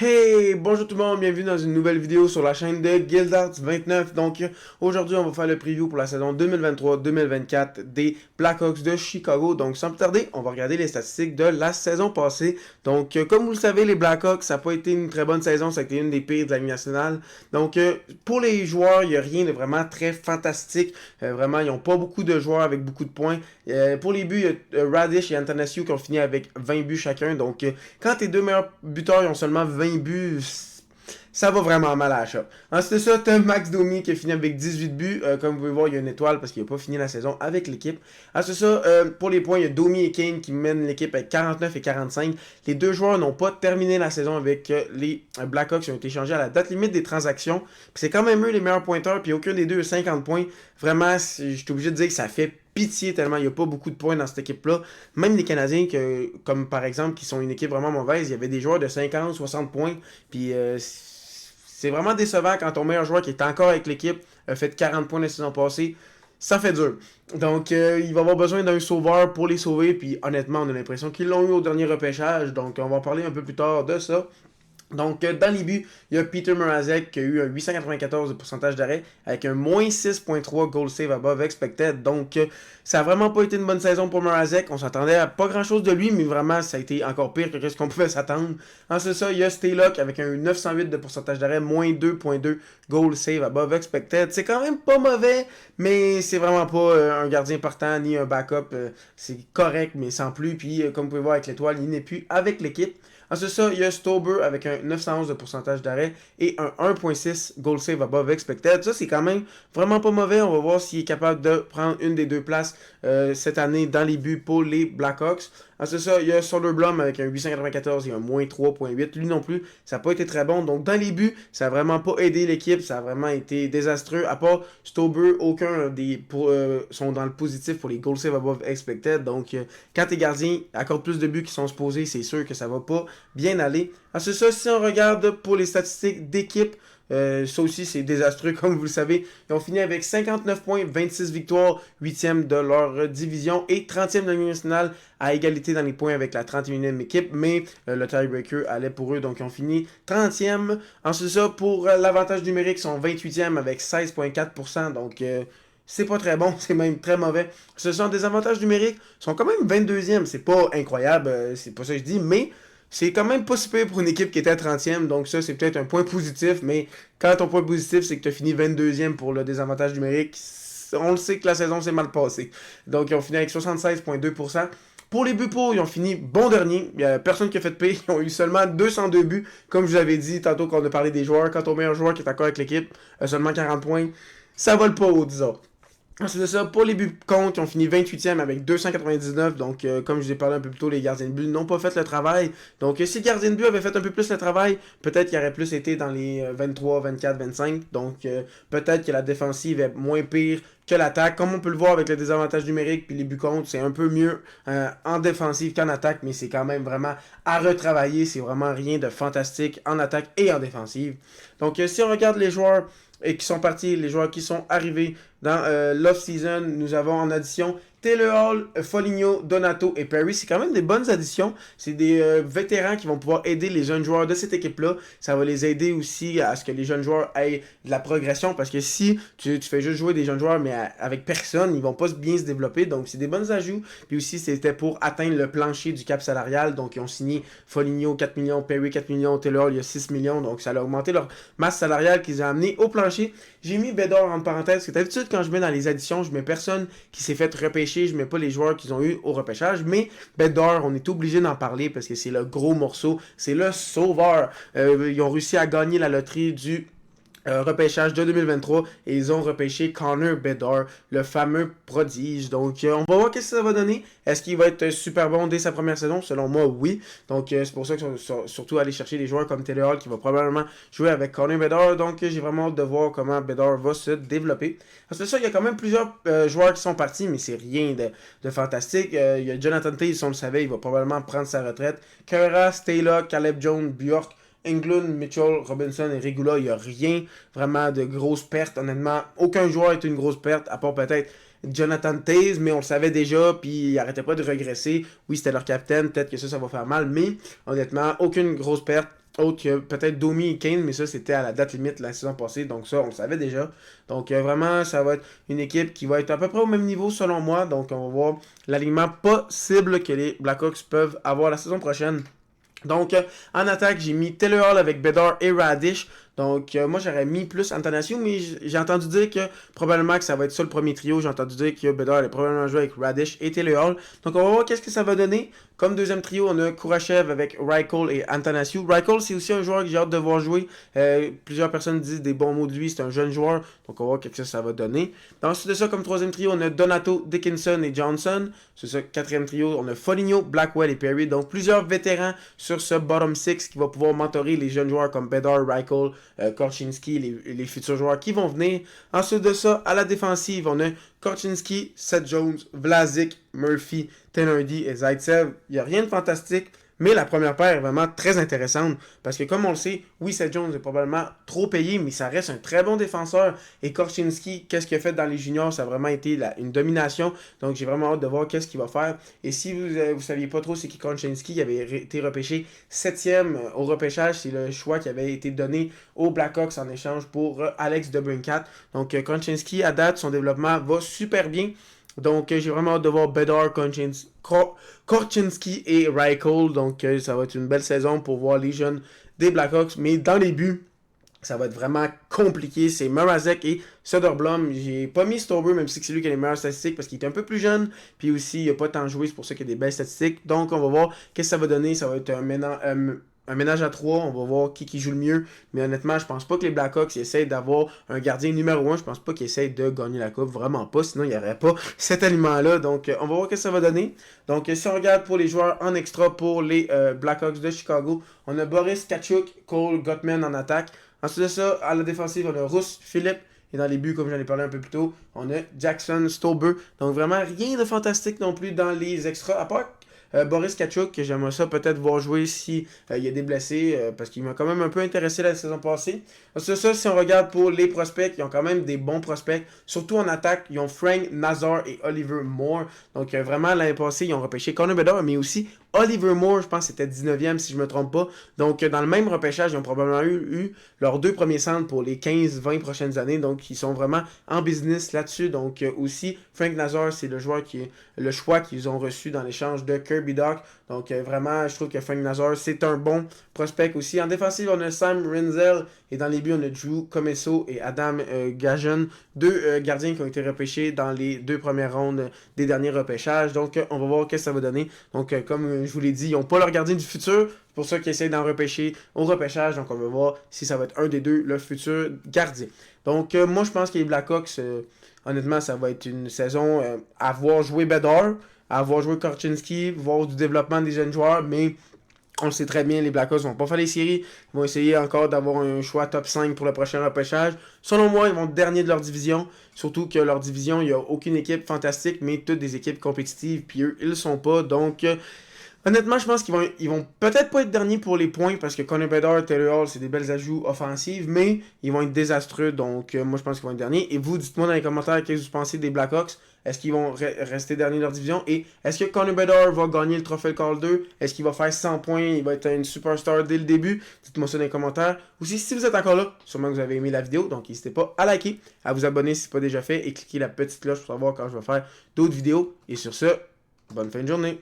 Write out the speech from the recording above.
Hey, bonjour tout le monde, bienvenue dans une nouvelle vidéo sur la chaîne de Guildarts29. Donc aujourd'hui on va faire le preview pour la saison 2023-2024 des Blackhawks de Chicago. Donc sans plus tarder, on va regarder les statistiques de la saison passée. Donc comme vous le savez, les Blackhawks, ça n'a pas été une très bonne saison, ça a été une des pires de la Ligue nationale. Donc pour les joueurs, il n'y a rien de vraiment très fantastique. Vraiment, ils n'ont pas beaucoup de joueurs avec beaucoup de points. Pour les buts, il y a Radish et Antanasiou qui ont fini avec 20 buts chacun. Donc quand tes deux meilleurs buteurs ils ont seulement 20 buts, ça va vraiment mal à la shop. Ensuite de ça, tu as Max Domi qui a fini avec 18 buts. Comme vous pouvez voir, il y a une étoile parce qu'il n'a pas fini la saison avec l'équipe. Ensuite de ça, pour les points, il y a Domi et Kane qui mènent l'équipe avec 49 et 45. Les deux joueurs n'ont pas terminé la saison avec les Blackhawks qui ont été échangés à la date limite des transactions. C'est quand même eux les meilleurs pointeurs, puis aucun des deux a 50 points. Vraiment, je suis obligé de dire que ça fait pitié tellement il n'y a pas beaucoup de points dans cette équipe-là. Même les Canadiens, comme par exemple, qui sont une équipe vraiment mauvaise, il y avait des joueurs de 50, 60 points. Puis c'est vraiment décevant quand ton meilleur joueur qui est encore avec l'équipe a fait 40 points la saison passée. Ça fait dur. Donc, il va avoir besoin d'un sauveur pour les sauver. Puis, honnêtement, on a l'impression qu'ils l'ont eu au dernier repêchage. Donc, on va en parler un peu plus tard de ça. Donc, dans les buts, il y a Peter Mrazek qui a eu un 894 de pourcentage d'arrêt avec un moins 6.3 goal save above expected. Donc, ça n'a vraiment pas été une bonne saison pour Mrazek. On s'attendait à pas grand-chose de lui, mais vraiment, ça a été encore pire que ce qu'on pouvait s'attendre. Ensuite de ça, il y a Staylock avec un 908 de pourcentage d'arrêt, moins 2.2 goal save above expected. C'est quand même pas mauvais, mais c'est vraiment pas un gardien partant ni un backup. C'est correct, mais sans plus. Puis, comme vous pouvez voir avec l'étoile, il n'est plus avec l'équipe. Ensuite ça, il y a Stober avec un 911 de pourcentage d'arrêt et un 1.6 goal save above expected. Ça, c'est quand même vraiment pas mauvais. On va voir s'il est capable de prendre une des deux places cette année dans les buts pour les Blackhawks. Ensuite ça, il y a Soderblom avec un 894 et un moins 3.8. Lui non plus, ça n'a pas été très bon. Donc dans les buts, ça n'a vraiment pas aidé l'équipe. Ça a vraiment été désastreux. À part Stober, aucun des sont dans le positif pour les goal save above expected. Donc quand tes gardiens accordent plus de buts qui sont supposés, c'est sûr que ça va pas bien aller. Ensuite ça, si on regarde pour les statistiques d'équipe, ça aussi c'est désastreux comme vous le savez. Ils ont fini avec 59 points, 26 victoires, 8e de leur division et 30e de la Ligue nationale à égalité dans les points avec la 31e équipe. Mais le tiebreaker allait pour eux, donc ils ont fini 30e. Ensuite ça, pour l'avantage numérique, ils sont 28e avec 16,4%. Donc c'est pas très bon, c'est même très mauvais. Ce sont des avantages numériques, ils sont quand même 22e, c'est pas incroyable, c'est pas ça que je dis, mais c'est quand même pas super pour une équipe qui était à 30e, donc ça c'est peut-être un point positif, mais quand ton point positif c'est que tu as fini 22e pour le désavantage numérique, on le sait que la saison s'est mal passée. Donc ils ont fini avec 76,2%. Pour les buts pour, ils ont fini bon dernier. Il n'y a personne qui a fait de pire. Ils ont eu seulement 202 buts. Comme je vous avais dit tantôt quand on a parlé des joueurs, quand ton meilleur joueur qui est encore avec l'équipe a seulement 40 points, ça vole pas haut, disons. Ensuite de ça, pour les buts contre, ils ont fini 28e avec 299. Donc, comme je vous ai parlé un peu plus tôt, les gardiens de but n'ont pas fait le travail. Donc, si les gardiens de but avaient fait un peu plus le travail, peut-être qu'il aurait plus été dans les 23, 24, 25. Donc, peut-être que la défensive est moins pire que l'attaque. Comme on peut le voir avec le désavantage numérique puis les buts contre, c'est un peu mieux en défensive qu'en attaque, mais c'est quand même vraiment à retravailler. C'est vraiment rien de fantastique en attaque et en défensive. Donc, si on regarde les joueurs et qui sont partis, les joueurs qui sont arrivés dans l'off-season, nous avons en addition Taylor Hall, Foligno, Donato et Perry. C'est quand même des bonnes additions. C'est des vétérans qui vont pouvoir aider les jeunes joueurs de cette équipe-là. Ça va les aider aussi à ce que les jeunes joueurs aient de la progression. Parce que si tu fais juste jouer des jeunes joueurs, mais avec personne, ils vont pas bien se développer. Donc, c'est des bonnes ajouts. Puis aussi, c'était pour atteindre le plancher du cap salarial. Donc, ils ont signé Foligno 4 millions, Perry 4 millions, Taylor Hall il y a 6 millions. Donc, ça a augmenté leur masse salariale qu'ils ont amené au plancher. J'ai mis Bédard en parenthèse. Parce que d'habitude, quand je mets dans les additions, je mets personne qui s'est fait repêcher. Je mets pas les joueurs qu'ils ont eu au repêchage, mais Bédard, on est obligé d'en parler parce que c'est le gros morceau, c'est le sauveur. Ils ont réussi à gagner la loterie du repêchage de 2023 et ils ont repêché Connor Bedard, le fameux prodige. Donc on va voir qu'est-ce que ça va donner. Est-ce qu'il va être super bon dès sa première saison? Selon moi, oui. Donc c'est pour ça qu'ils sont surtout allés chercher des joueurs comme Taylor Hall qui va probablement jouer avec Connor Bedard. Donc j'ai vraiment hâte de voir comment Bedard va se développer. Parce que ça, il y a quand même plusieurs joueurs qui sont partis, mais c'est rien de fantastique. Il y a Jonathan Toews, on le savait, il va probablement prendre sa retraite. Kara, Staylock, Caleb Jones, Bjork, Englund, Mitchell, Robinson et Regula, il n'y a rien vraiment de grosse perte. Honnêtement, aucun joueur est une grosse perte, à part peut-être Jonathan Toews, mais on le savait déjà, puis il arrêtait pas de regresser. Oui, c'était leur capitaine, peut-être que ça va faire mal, mais honnêtement, aucune grosse perte. autre que peut-être Domi et Kane, mais ça c'était à la date limite la saison passée, donc ça on le savait déjà. Donc vraiment ça va être une équipe qui va être à peu près au même niveau selon moi, donc on va voir l'alignement possible que les Blackhawks peuvent avoir la saison prochaine. Donc, en attaque, j'ai mis Taylor Hall avec Bedard et Radish. Donc, moi, j'aurais mis plus Antanasio, mais j'ai entendu dire que probablement que ça va être ça le premier trio. J'ai entendu dire que Bedard allait probablement jouer avec Radish et Taylor Hall. Donc, on va voir qu'est-ce que ça va donner. Comme deuxième trio, on a Kourachev avec Reichel et Antanasio. Reichel, c'est aussi un joueur que j'ai hâte de voir jouer. Plusieurs personnes disent des bons mots de lui. C'est un jeune joueur. Donc, on va voir qu'est-ce que ça va donner. Ensuite de ça, comme troisième trio, on a Donato, Dickinson et Johnson. C'est ça, quatrième trio. On a Foligno, Blackwell et Perry. Donc, plusieurs vétérans sur ce bottom six qui va pouvoir mentorer les jeunes joueurs comme Bedard, Reichel, Korchinski, les futurs joueurs qui vont venir. Ensuite de ça, à la défensive, on a Korchinski, Seth Jones, Vlasic, Murphy, Tenardy et Zaitsev. Il n'y a rien de fantastique, mais la première paire est vraiment très intéressante parce que comme on le sait, oui, Seth Jones est probablement trop payé, mais ça reste un très bon défenseur. Et Korchinski, qu'est-ce qu'il a fait dans les juniors? Ça a vraiment été une domination. Donc j'ai vraiment hâte de voir qu'est-ce qu'il va faire. Et si vous ne saviez pas trop c'est qui Korchinski, il avait été repêché 7e au repêchage. C'est le choix qui avait été donné aux Blackhawks en échange pour Alex DeBrincat. Donc Korchinski, à date, son développement va super bien. Donc, j'ai vraiment hâte de voir Bedard, Korchinski et Reichel. Donc, ça va être une belle saison pour voir les jeunes des Blackhawks. Mais dans les buts, ça va être vraiment compliqué. C'est Mrazek et Soderblom. J'ai pas mis Stauber, même si c'est lui qui a les meilleures statistiques parce qu'il est un peu plus jeune. Puis aussi, il n'a pas tant joué, c'est pour ça qu'il y a des belles statistiques. Donc, on va voir qu'est-ce que ça va donner. Ça va être un ménage à 3, on va voir qui joue le mieux. Mais honnêtement, je pense pas que les Blackhawks essayent d'avoir un gardien numéro 1. Je pense pas qu'ils essayent de gagner la coupe. Vraiment pas. Sinon, il n'y aurait pas cet aliment-là. Donc, on va voir ce que ça va donner. Donc, si on regarde pour les joueurs en extra pour les Blackhawks de Chicago, on a Boris Katchouk, Cole Gottman en attaque. Ensuite de ça, à la défensive, on a Rousse Philippe. Et dans les buts, comme j'en ai parlé un peu plus tôt, on a Jackson Stauber. Donc, vraiment, rien de fantastique non plus dans les extras. À part Boris Katchouk, que j'aimerais ça peut-être voir jouer si il y a des blessés, parce qu'il m'a quand même un peu intéressé la saison passée. C'est ça, si on regarde pour les prospects, ils ont quand même des bons prospects, surtout en attaque, ils ont Frank Nazar et Oliver Moore. Donc vraiment, l'année passée, ils ont repêché Connor Bedard, mais aussi Oliver Moore, je pense que c'était 19e si je ne me trompe pas. Donc dans le même repêchage, ils ont probablement eu leurs deux premiers centres pour les 15-20 prochaines années. Donc ils sont vraiment en business là-dessus. Donc aussi, Frank Nazar, c'est le joueur qui est le choix qu'ils ont reçu dans l'échange de Kirby Dach. Donc vraiment, je trouve que Frank Nazar, c'est un bon prospect aussi. En défensive, on a Sam Rinzel. Et dans les buts, on a Drew Comesso et Adam Gajan. Deux gardiens qui ont été repêchés dans les deux premières rondes des derniers repêchages. Donc on va voir ce que ça va donner. Donc comme je vous l'ai dit, ils n'ont pas leur gardien du futur. C'est pour ça qu'ils essayent d'en repêcher au repêchage. Donc on va voir si ça va être un des deux, le futur gardien. Donc moi, je pense que les Blackhawks, honnêtement, ça va être une saison à voir jouer Bedard, à voir jouer Korchinski, voir du développement des jeunes joueurs, mais on le sait très bien, les Blackhawks vont pas faire les séries. Ils vont essayer encore d'avoir un choix top 5 pour le prochain repêchage. Selon moi, ils vont dernier de leur division. Surtout que leur division, il n'y a aucune équipe fantastique, mais toutes des équipes compétitives. Puis eux, ils le sont pas. Donc, honnêtement, je pense qu'ils vont peut-être pas être derniers pour les points parce que Connor Bedard, Taylor Hall, c'est des belles ajouts offensifs, mais ils vont être désastreux. Donc, moi, je pense qu'ils vont être derniers. Et vous, dites-moi dans les commentaires qu'est-ce que vous pensez des Blackhawks. Est-ce qu'ils vont rester derniers de leur division? Et est-ce que Connor Bedard va gagner le trophée Calder? Est-ce qu'il va faire 100 points? Il va être une superstar dès le début? Dites-moi ça dans les commentaires. Aussi, si vous êtes encore là, sûrement que vous avez aimé la vidéo. Donc, n'hésitez pas à liker, à vous abonner si ce n'est pas déjà fait et cliquer la petite cloche pour savoir quand je vais faire d'autres vidéos. Et sur ce, bonne fin de journée.